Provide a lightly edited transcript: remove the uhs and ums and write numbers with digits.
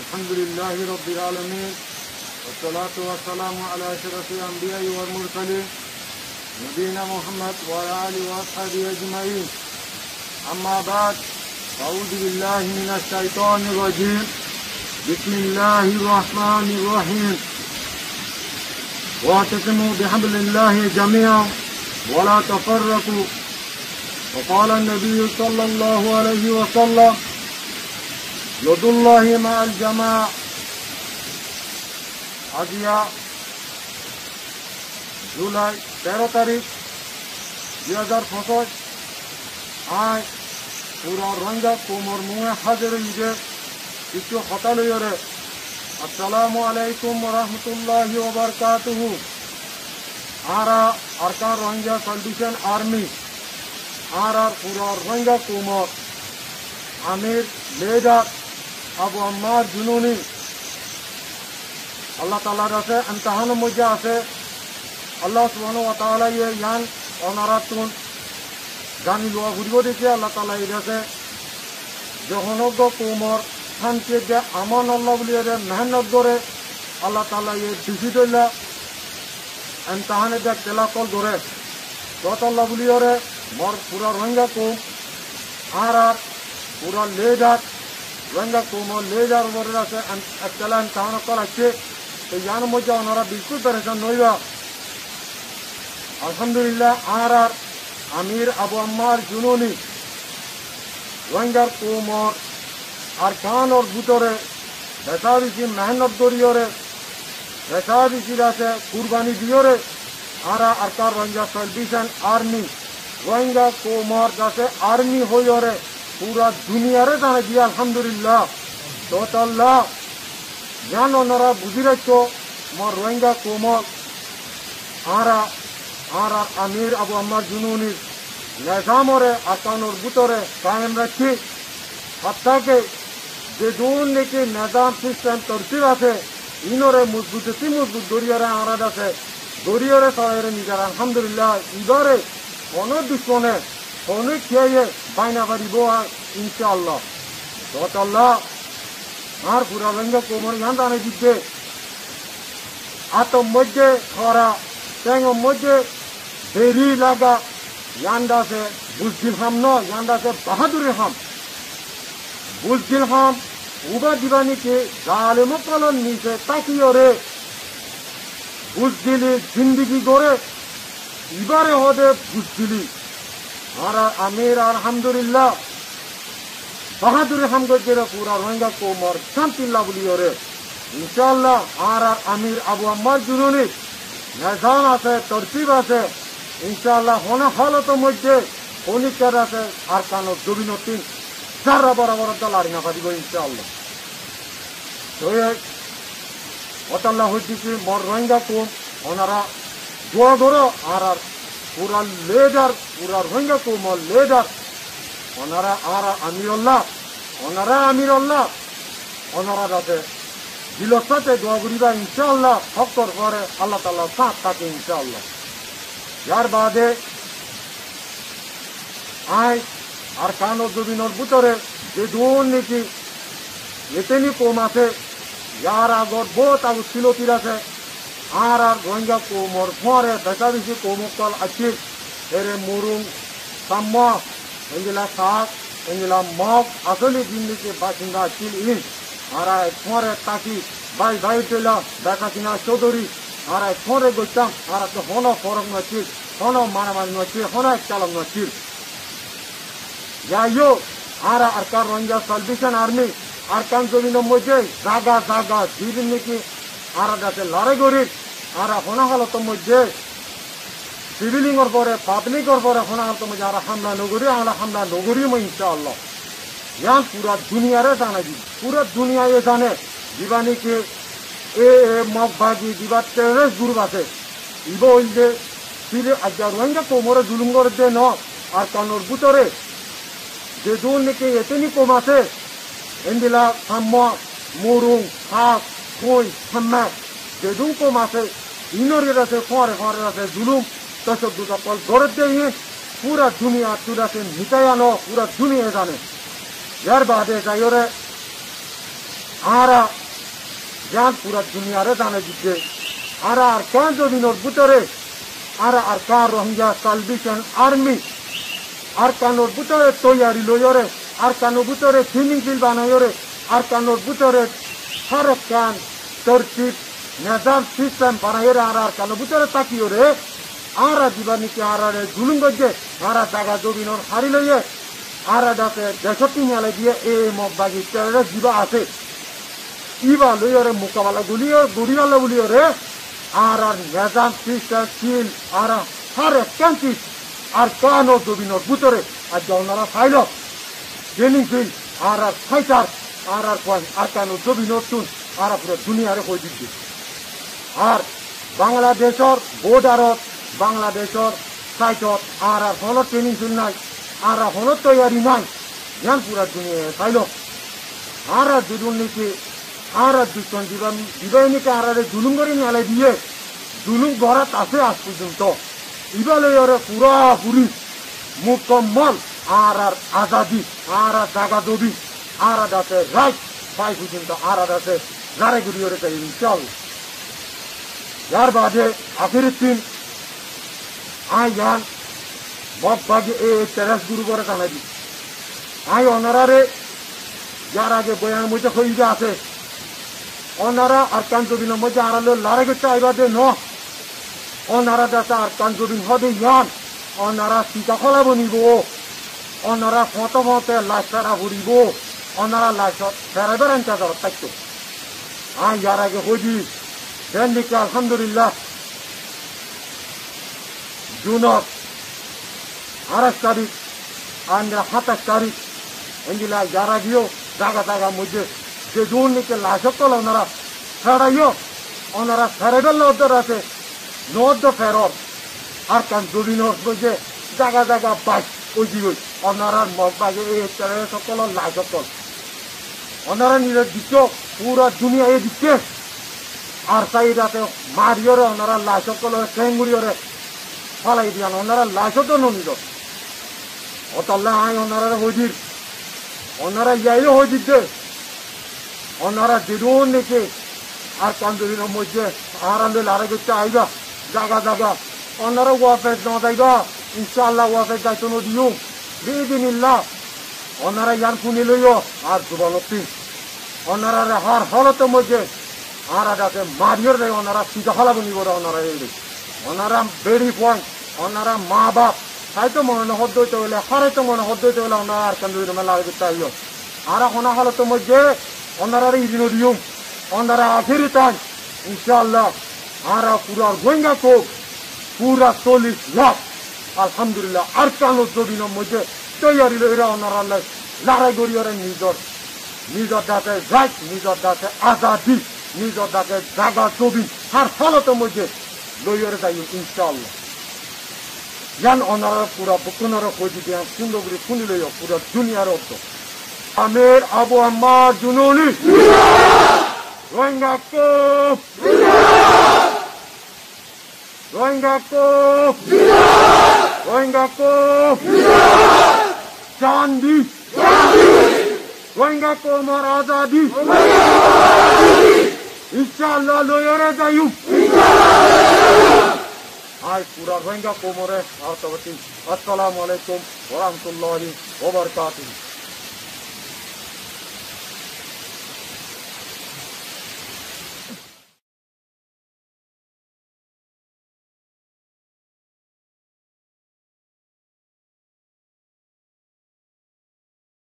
الحمد لله رب العالمين والصلاة والسلام على أشرف الأنبياء والمرسلين نبينا محمد وعلى آله وأصحابه أجمعين أما بعد أعوذ بالله من الشيطان الرجيم بسم الله الرحمن الرحيم واعتصموا بحبل الله جميعا ولا تفرقوا وقال النبي صلى الله عليه وسلم يد الله مع الجماعة আজিয়া জুলাই 13 তারিখ 2025 আজ পুরা রঙ্গা কোমর মুয়ে হাজির ঈদে কিছু হতালয়রে আসসালামু আলাইকুম ওয়া রাহমাতুল্লাহি ওয়া বারাকাতুহু আরা আরকান রঙ্গা সালভেশন আর্মি আর পুরা রঙ্গা কোমর আমির লিডার আবু আম্মার জুনুনি আল্লাহ তাআলার কাছে ইমতিহানের মধ্যে আছে আল্লাহ সুবহানাহু ওয়া তাআলা ইয়ান অনারাতুন জানি লোয়া ঘুরিব দেখে আল্লাহ তাআলা এই কাছে জহনজ্ঞ কোমর শান্তি যে আমান আল্লাহ বলি মেহনত করে আল্লাহ তাআলা এই ডিসিডল্লা ইমতিহানে যে তেলাকল ধরে তত আল্লাহ বলি মোর পুরা রোহিঙ্গা কোম আর পুরা লিডার রোহিঙ্গা কোমর লিডার উপরে আছে তেলা ইমতিহান কল আছে তো ইয়ার মধ্যে ওনারা বিলকুল পেরেশান নইবা আলহামদুলিল্লাহ আর আমির আবু আম্মার জুনুনি রোহিঙ্গার কোমর আর কানর ভিতরে বেচা বেশি মেহনত করিয়রে বেচা বেশির আছে কুরবানি দিয়রে আর আরকার রোহিঙ্গা সালভেশন আর্মি রোহিঙ্গা কোমর যাতে আর্মি হইরে পুরা দুনিয়ারে জানে দিয়ে আলহামদুলিল্লাহ তোতাল্লাহ জান ওনারা বুঝি রাখতো মোর রোহিঙ্গা কোমর আর আমির আবু আম্মার জুনুনি নিজামরে আকানোর ভিতরে কায়েম রাখি হত্যাকে যে দুন নাকি নিজাম সিস্টেম তরতিব আছে ইনরে মজবুত দরিয়ারে আরাদ আছে দরিয়ারে সবাই নিজের আলহামদুলিল্লাহ এবারে কোন দুশ্মনে কোন খেয়ে বাইনা পারিব ইনশাআল্লাহ তোতাল্লাহ আর পুরা রোহিঙ্গা কোমর ইয়ান দানে দিচ্ছে আতম মধ্যে খরা ট্যাং মধ্যে দেরি লাগা ইয়ান্দাসে বুঝদিল হাম ন ইয়ান্দাসে বাহাদুরি হাম বুঝদিল হাম উবা দিবানিকে জালেম পালন নিচে তাকিয়রে বুঝদিলি জিন্দিগি গড়ে এবারে হদে বুঝদিলি আর আমির আলহামদুলিল্লাহ বাহাদুরি হাম গজের পুরা রোহিঙ্গা কোমর শান্তিল্লাহ বলিয়রে ইনশাআল্লাহ আর আমির আবু আম্মার জুনুনি নিজাম আছে তরতিব আছে ইনশাআল্লাহ হনে হালত মধ্যে অনিকার আছে আর কানো দুবিনতিন সারা বরাবর দলারি না পারিব ইনশাআল্লাহ তো ওতাল্লাহ হইতেছি মোর রোহিঙ্গা কোম ওনারা দোয়া ধরো আর পুরা লেডার পুরা রোহিঙ্গা কোমর লেডার ওনারা আর আমিরুল্লাহ ওনারা যাতে দিলর সাথে দোয়া করিবা ইনশাআল্লাহ হকর করে আল্লাহ তাআলা সাথ থাকে ইনশাআল্লাহ यार बादे आय और कानो दुबिनोर बुतरे जे दोन निकी येतेनी कोमासे यार आगोर बहुत आगो सिलोतिरा से आर रोहिंग्या कोमर फोरे बेसाबिसी कोमकल अच्छी एरे मुरुंग साम्मा एंजिला साक एंजिला मग असली जिंदगी बासिंदा चिल इन आर फोरे ताकि भाई टेला बेसासिना चौधरी আর ফোরে গইতাম আর তো হন ফরক নছিল হন মারামারি নছিল হন চালক নছিল যাইও আর আরকার রোহিঙ্গা সালভেশন আর্মি আরকান জমিনের মধ্যে জাগা দিন নাকি আর যাতে লড়াই করি আর হন হালতের মধ্যে সিভিলিংর পরে পাবলিকর পরে হন হালতের মধ্যে আর হামলা নগরী ইনশাআল্লাহ ইয়ান পুরা দুনিয়ারে জানাই দি পুরা দুনিয়ায় জানে দিবানিকে এ মগবাগি দিবা টেররিস্ট গ্রুপ আছে ইব হইলে ফিরে আজ রোহিঙ্গা কোমরে জুলুম করে দে ন আর কানোর ভিতরে যে দূর নাকি এতেনি কম আছে এন্দিলা সাম্মা মুরুং হাক কই সাম্মা যে দূর কম আছে ইনরের আছে ফরে আছে জুলুম তসব দুটা কল ধরে দিয়ে পুরা দুনিয়া তুরাতে মিটায়ানো পুরা দুনিয়া জানে यार बादे जाइयोरे ara jan pura dunia re dane ditte ara arkan jobinor butore ara arkan Rohingya Salvation Army arkanor butore toyari loyore arkanor butore swimming pool banayore arkanor butore harakan tertib nizam system banayore ara arkanor butore takiore ara dibani ke ara re zulum gojje ara jaga jobinor hari loye ara date deshoti nyale die e mobbagi tere jiba ase iba loyore mukabala guriyala guliore ara nizam system skill ara harakan arkan jobinor butore আর genre file training field আর fighter আর কোন আরকানো জবিনর তুন আর পুরো দুনিয়ারে কই দিচ্ছে আর বাংলাদেশের বর্ডারত বাংলাদেশের সাইটত আর হল training field নাই আর হল তৈরি নাই জ্ঞান পুরো দুনিয়ায় ফাইল আর দুর্নীতি আর দুজন দিবাইনিকে আর জুলুম করে নিয়ে দিয়ে জুলুম গড়াত আছে আজ পর্যন্ত ইবালে পুরাপুরি মুকম্মল আর আজাদি আর জাগা দবি আর দাতে রাইট পাই পর্যন্ত আর দাতে নারে গুড়িয়ে তাই ইনশাআল্লাহ यार बाजे आखिर दिन आय यान बहुत बागे ए तेरस गुरु करे काना दी आय ओनरारे यार आगे बयान मुझे खोई जा आसे ओनरा अरकान जोबिन मुझे आरालो लारे के चाइबा दे नो ओनरा दाता अरकान जोबिन होदे यान ओनरा सीता खोला बनिबो ओनरा फोटो फोटे लास्टारा बुरिबो ओनरा लास्टा फेरेबरन चाचा तक्तो आय यार आगे होजी Dendik alhamdulillah Junok Aras tarik Andra hatas tarik Enjila jaragio Daga mujhe Je junni ke lasakol onara Sarayo Onara sarebel odor ase Noddo feror Arkan jubinor mujhe Daga bash Ujigoi Onara mogbage tere sokol lasakol Onara nire dikyo Pura dunia e dikke আর সাইডাতে মারিওরে ওনারা লাশকলে কেঙ্গুরিওরে ফালাই দিয়ান ওনারা লাশও তো নিল অতল্লা I ওনারা হজির ওনারা যাইলে হজির দে ওনারা দিদুন নেকে আর কান্দুরির মধ্যে আর আন্দে লারে গেছে আইবা জাগা ওনারা ওয়াফেজ না যাইবা ইনশাআল্লাহ ওয়াফেজ যাইতো দিও বিদিনিল্লাহ ওনারা ইয়ান শুনি লইও আর জুবানতি ওনারা হার হলতে মধ্যে আর আদাতে মারিয়র রে ওনারা সিধা হলা বনি বড় ওনারা এই ওনারা বেরি পয়েন্ট ওনারা মা বাপ তাই তো মনে হদ্দইতে হইলে হারে তো মনে হদ্দইতে হইলে ওনারা আর কান্দুরি মেলা লাগতে আইও আর ওনা হলতে মধ্যে ওনারা ইদিন দিও ওনারা আখেরি তাই ইনশাআল্লাহ আর পুরা গোয়েঙ্গা কো পুরা 40 লাখ আলহামদুলিল্লাহ আর কানো জবিনের মধ্যে তৈরি লইরা ওনারা লড়াই করিয়ারে নিজর দাতে রাইট নিজর দাতে আজাদি নিজর দাতে জাগা জবি আর ফলতে মধ্যে লইয়ারে যাই ইনশাআল্লাহ ইয়ান ওনারা পুরা বকুনারা কইদি দিয়া সুন্দর করে শুনি লইও পুরা দুনিয়ার অর্থ আমির আবু আম্মার জুনুনি রোহিঙ্গা কো চান্দি रोहिंगा को मोर आजादी इंशाअल्लाह लोयरे जायु आज पूरा रोहिंगा को मोरे अस्सलामु अलैकुम व रहमतुल्लाहि व बरकातुहू